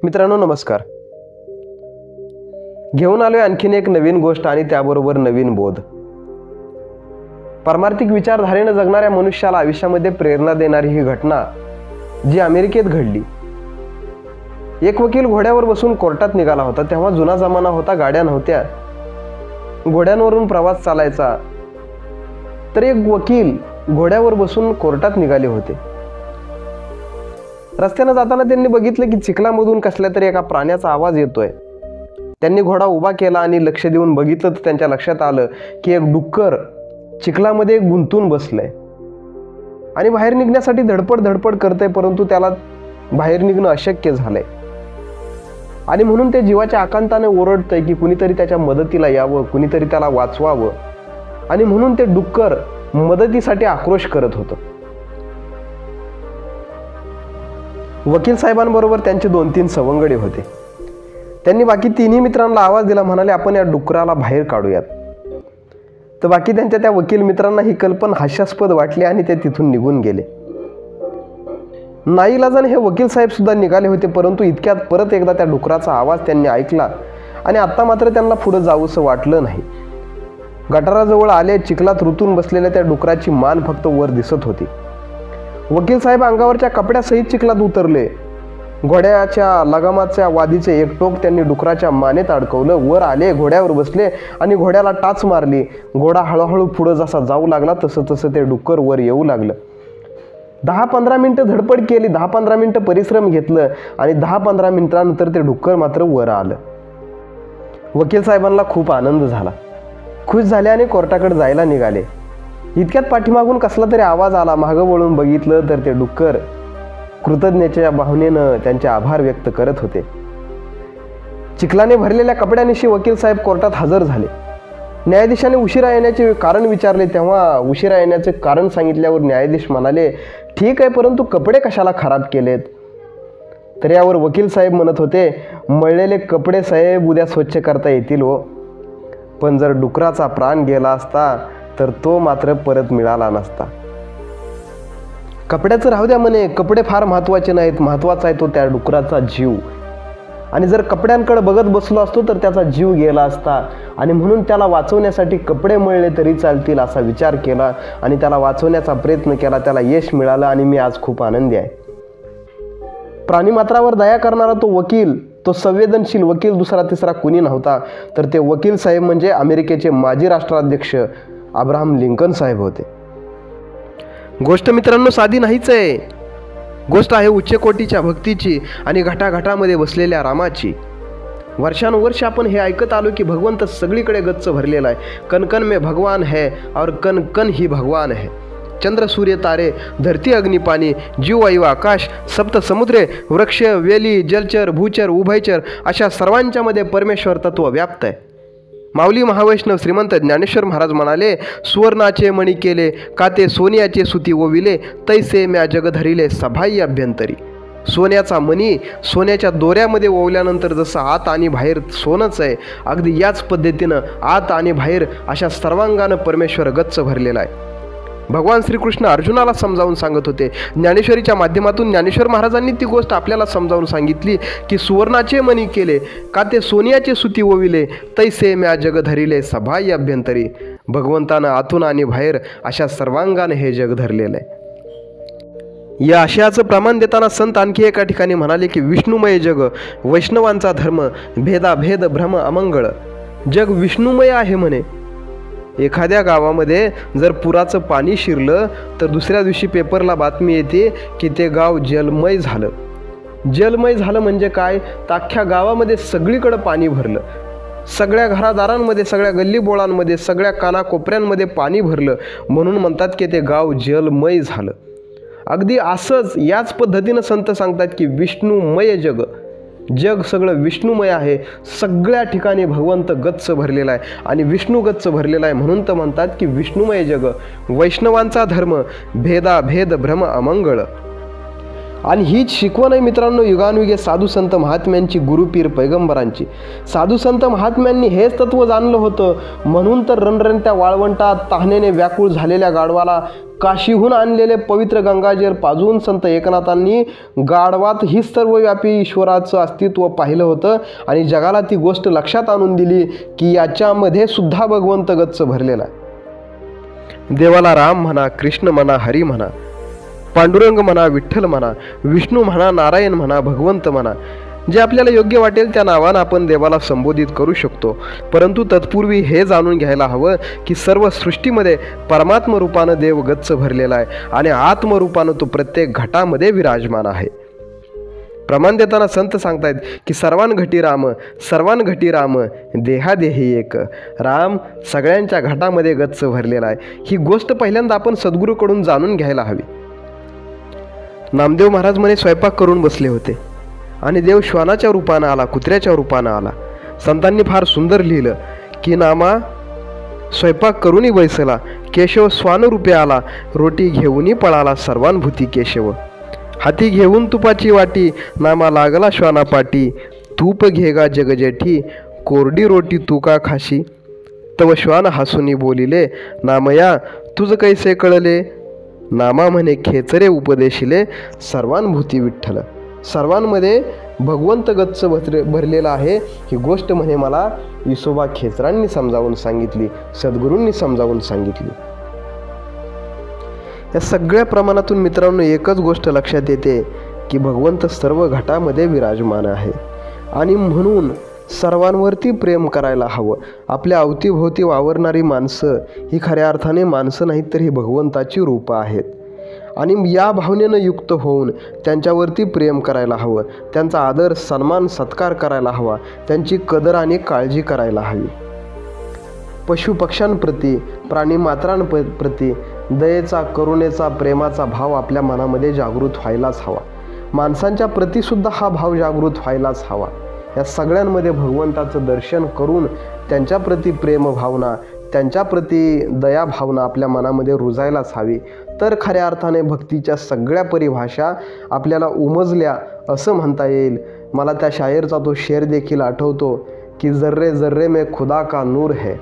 मित्रांनो नमस्कार. घेऊन आलोय आणखीन एक नवीन गोष्ट आणि त्याबरोबर नवीन बोध. पारमार्थिक विचारधारेने जगणाऱ्या मनुष्याला आयुष्यामध्ये प्रेरणा देणारी ही घटना जी अमेरिकेत घडली. एक वकील घोड्यावर बसून कोर्टात निघाला होता. तेव्हा जुना जमाना होता, गाड्या नव्हत्या, घोड्यांवरून प्रवास चालायचा. तर एक वकील घोड्यावर बसून कोर्टात निघाले होते. रस्त्याने जाताना त्यांनी बघितलं की चिखलामधून कसल्या तरी एका प्राण्याचा आवाज येतोय. त्यांनी घोडा उभा केला आणि लक्ष देऊन बघितलं तर त्यांच्या लक्षात आलं की एक डुक्कर चिखलामध्ये गुंतून बसलंय आणि बाहेर निघण्यासाठी धडपड करतंय, परंतु त्याला बाहेर निघणं अशक्य झालंय. आणि म्हणून ते जीवाच्या आकांताने ओरडतंय की कुणीतरी त्याच्या मदतीला यावं, कुणीतरी त्याला वाचवावं. आणि म्हणून ते डुक्कर मदतीसाठी आक्रोश करत होतं. वकील साहेबांबरोबर त्यांचे 2-3 सवंगडी होते. त्यांनी बाकी 3ही मित्रांना आवाज दिला, म्हणाले आपण या डुकराला बाहेर काढूयात. तर बाकी त्यांच्या त्या वकील मित्रांना ही कल्पना हास्यास्पद वाटली आणि ते तिथून निघून गेले. नाईलाजाने हे वकील साहेब सुद्धा निघाले होते, परंतु इतक्यात परत एकदा त्या डुकराचा आवाज त्यांनी ऐकला आणि आता मात्र त्यांना पुढे जावंसं वाटलं नाही. गटाराजवळ आले, चिखलात रुतून बसलेल्या त्या डुकराची मान फक्त वर दिसत होती. वकील साहेब अंगावरच्या कपड्यासहित चिखलात उतरले. घोड्याच्या लगामाच्या वादीचे एक टोक त्यांनी डुकराच्या मानेत अडकवलं. वर आले, घोड्यावर बसले आणि घोड्याला टाच मारली. घोडा हळूहळू पुढं जसा जाऊ लागला तसं ते डुक्कर वर येऊ लागलं. 10-15 मिनिटं धडपड केली, 10-15 मिनिटं परिश्रम घेतलं आणि 10-15 मिनिटांनंतर ते डुक्कर मात्र वर आलं. वकील साहेबांना खूप आनंद झाला. खुश झाले आणि कोर्टाकडे जायला निघाले. इतक्यात पाठीमागून कसला तरी आवाज आला. मागं वळून बघितलं तर ते डुक्कर कृतज्ञतेच्या भावनेनं त्यांचे आभार व्यक्त करत होते. चिखलाने भरलेल्या कपड्यानिशी वकील साहेब कोर्टात हजर झाले. न्यायाधीशाने उशिरा येण्याचे कारण विचारले. तेव्हा उशिरा येण्याचे कारण सांगितल्यावर न्यायाधीश म्हणाले, ठीक आहे, परंतु कपडे कशाला खराब केलेत? तर यावर वकील साहेब म्हणत होते, मळलेले कपडे साहेब उद्या स्वच्छ करता येतील हो, पण जर डुकराचा प्राण गेला असता तर तो मात्र परत मिळाला नसता. कपड्याचं राहू द्या म्हणे, कपडे फार महत्त्वाचे नाहीत, महत्त्वाचा आहे तो त्या डुकराचा जीव. आणि जर कपड्यांकडे बघत बसलो असतो तर त्याचा जीव गेला असता. आणि म्हणून त्याला वाचवण्यासाठी कपडे मळले तरी चालतील असा विचार केला आणि त्याला वाचवण्याचा प्रयत्न केला. त्याला यश मिळालं आणि मी आज खूप आनंदी आहे. प्राणीमात्रावर दया करणारा तो वकील, तो संवेदनशील वकील दुसरा तिसरा कुणी नव्हता, तर ते वकील साहेब म्हणजे अमेरिकेचे माजी राष्ट्राध्यक्ष अब्राहम लिंकन साहेब होते. गोष्ट मित्रांनो साधी नाहीच आहे. गोष्ट आहे उच्च कोटीच्या भक्तीची आणि घटाघटामध्ये बसलेल्या रामाची. वर्षानुवर्ष आपण हे ऐकत आलो की भगवंत सगळीकडे गच्च भरलेला आहे. कण कण में भगवान है और कण कण ही भगवान है. चंद्र सूर्य तारे धरती अग्नि पाणी जीव वायू आकाश सप्त समुद्रे वृक्ष वेली जलचर भूचर उभयचर अशा सर्वांच्या मध्ये परमेश्वर तत्व व्याप्त आहे. माऊली महावैष्णव श्रीमंत ज्ञानेश्वर महाराज म्हणाले, सुवर्णाचे मणी केले का ते सोन्याचे सुती ओविले, तैसे म्या जग धरिले सभाई अभ्यंतरी. सोन्याचा मणी सोन्याच्या दोऱ्यामध्ये ओवल्यानंतर जसं आत आणि बाहेर सोनंच आहे, अगदी याच पद्धतीनं आत आणि बाहेर अशा सर्वांगानं परमेश्वर गच्च भरलेला आहे. भगवान श्रीकृष्ण अर्जुनाला समजावून सांगत होते. ज्ञानेश्वरीच्या माध्यमातून ज्ञानेश्वर महाराजांनी ती गोष्ट आपल्याला समजावून सांगितली की सुवर्णाचे मणी केले का ते सोन्याचे सुती ओविले, तैसे म्या जग धरिले सभाई अभ्यंतरी. भगवंतानं आतून आणि बाहेर अशा सर्वांगाने हे जग धरलेलं आहे. या आशयाचं प्रमाण देताना संत आणखी एका ठिकाणी म्हणाले की विष्णुमय जग वैष्णवांचा धर्म, भेदाभेद भ्रम अमंगळ. जग विष्णुमय आहे म्हणे. एखाद्या गावामध्ये जर पुराचं पाणी शिरलं तर दुसऱ्या दिवशी पेपरला बातमी येते की ते गाव जलमय झालं. जलमय झालं म्हणजे काय? तर अख्ख्या गावामध्ये सगळीकडं पाणी भरलं. सगळ्या घरादारांमध्ये, सगळ्या गल्लीबोळांमध्ये, सगळ्या कानाकोपऱ्यांमध्ये पाणी भरलं, म्हणून म्हणतात की ते गाव जलमय झालं. अगदी असंच याच पद्धतीनं संत सांगतात की विष्णुमय जग, जग सगळं विष्णुमय आहे. सगळ्या ठिकाणी भगवंत गच्च भरलेला आहे आणि विष्णू गच्च भरलेला आहे, म्हणून तर म्हणतात की विष्णुमय जग वैष्णवांचा धर्म, भेदाभेद भ्रम अमंगळ. आणि हीच शिकवण आहे मित्रांनो युगानुयुगे साधू संत महात्म्यांची, गुरुपीर पैगंबरांची. साधू संत महात्म्यांनी हेच तत्त्व जाणलं होतं. म्हणून तर रणरणत्या वाळवंटात तहानेने व्याकुळ झालेल्या गाढवाला काशीहून आणलेले पवित्र गंगाजल पाजून संत एकनाथांनी गाढवात ही सर्वव्यापी ईश्वराचं अस्तित्व पाहिलं होतं आणि जगाला ती गोष्ट लक्षात आणून दिली की याच्यामध्ये सुद्धा भगवंत गच्च भरलेला आहे. देवाला राम म्हणा, कृष्ण म्हणा, हरी म्हणा, पांडुरंग म्हणा, विठ्ठल म्हणा, विष्णू म्हणा, नारायण म्हणा, भगवंत म्हणा, जे आपल्याला योग्य वाटेल त्या नावानं आपण देवाला संबोधित करू शकतो. परंतु तत्पूर्वी हे जाणून घ्यायला हवं की सर्व सृष्टीमध्ये परमात्म रूपानं देव गच्च भरलेला आहे आणि आत्मरूपानं तो प्रत्येक घटामध्ये विराजमान आहे. प्रमाण देताना संत सांगतायत की सर्वांघटी राम, सर्वांघटी राम, देहादेही एक. राम सगळ्यांच्या घटामध्ये गच्च भरलेला आहे. ही गोष्ट पहिल्यांदा आपण सद्गुरूकडून जाणून घ्यायला हवी. नामदेव महाराज म्हणे स्वयंपाक करून बसले होते आणि देव श्वानाच्या रूपानं आला, कुत्र्याच्या रूपानं आला. संतांनी फार सुंदर लिहिलं की नामा स्वयंपाक करूनही बैसला, केशव स्वानरूपे आला, रोटी घेऊनही पळाला सर्वांभूती केशव. हाती घेऊन तुपाची वाटी, नामा लागला श्वाना पाटी, तूप घेगा जगजेठी, कोरडी रोटी तू का खाशी. तव श्वान हसूनी बोलिले, नामया तुझ कैसे कळले, नामा म्हणे खेचरे उपदेशिले, सर्वांभूती विठ्ठल. सर्वांमध्ये भगवंत गच्च भरलेला आहे ही गोष्ट म्हणे मला विसोबा खेचरांनी समजावून सांगितली, सद्गुरूंनी समजावून सांगितली. या सगळ्या प्रमाणातून मित्रांनो एकच गोष्ट लक्षात येते की भगवंत सर्व घटामध्ये विराजमान आहे आणि म्हणून सर्वांवरती प्रेम करायला हवं. आपल्या अवतीभोवती वावरणारी माणसं ही खऱ्या अर्थाने माणसं नाहीत तर ही भगवंताची रूपं आहेत आणि या भावनेनं युक्त होऊन त्यांच्यावरती प्रेम करायला हवं, त्यांचा आदर सन्मान सत्कार करायला हवा, त्यांची कदर आणि काळजी करायला हवी. पशुपक्ष्यांप्रती, प्राणीमात्रांप्रती दयेचा, करुणेचा, प्रेमाचा भाव आपल्या मनामध्ये जागृत व्हायलाच हवा. माणसांच्या प्रतीसुद्धा हा भाव जागृत व्हायलाच हवा. या सगळ्यांमध्ये भगवंताचं दर्शन करून त्यांच्याप्रती प्रेमभावना, त्यांच्याप्रती दयाभावना आपल्या मनामध्ये रुजायलाच हवी. तर खऱ्या अर्थाने भक्तीच्या सगळ्या परिभाषा आपल्याला उमजल्या असं म्हणता येईल. मला त्या शायरचा तो शेर देखील आठवतो की जर्रे जर्रे में खुदा का नूर है,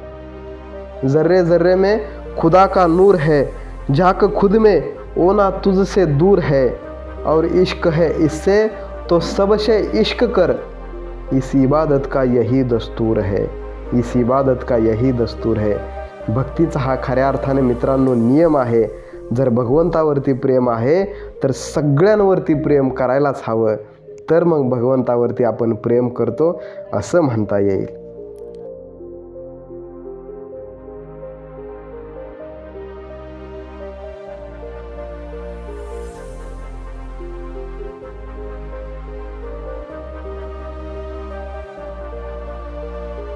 जर्रे जर्रे में खुदा का नूर है, झाक खुद में ओना तुझसे दूर है, और इश्क है इससे तो सबसे इश्क कर, इस इबादत का यही दस्तूर है, इस इबादत का यही दस्तूर है. भक्तीचा हा खऱ्या अर्थाने मित्रांनो नियम आहे. जर भगवंतावरती प्रेम आहे तर सगळ्यांवरती प्रेम करायलाच हवं. तर मग भगवंतावरती आपण प्रेम करतो असं म्हणता येईल.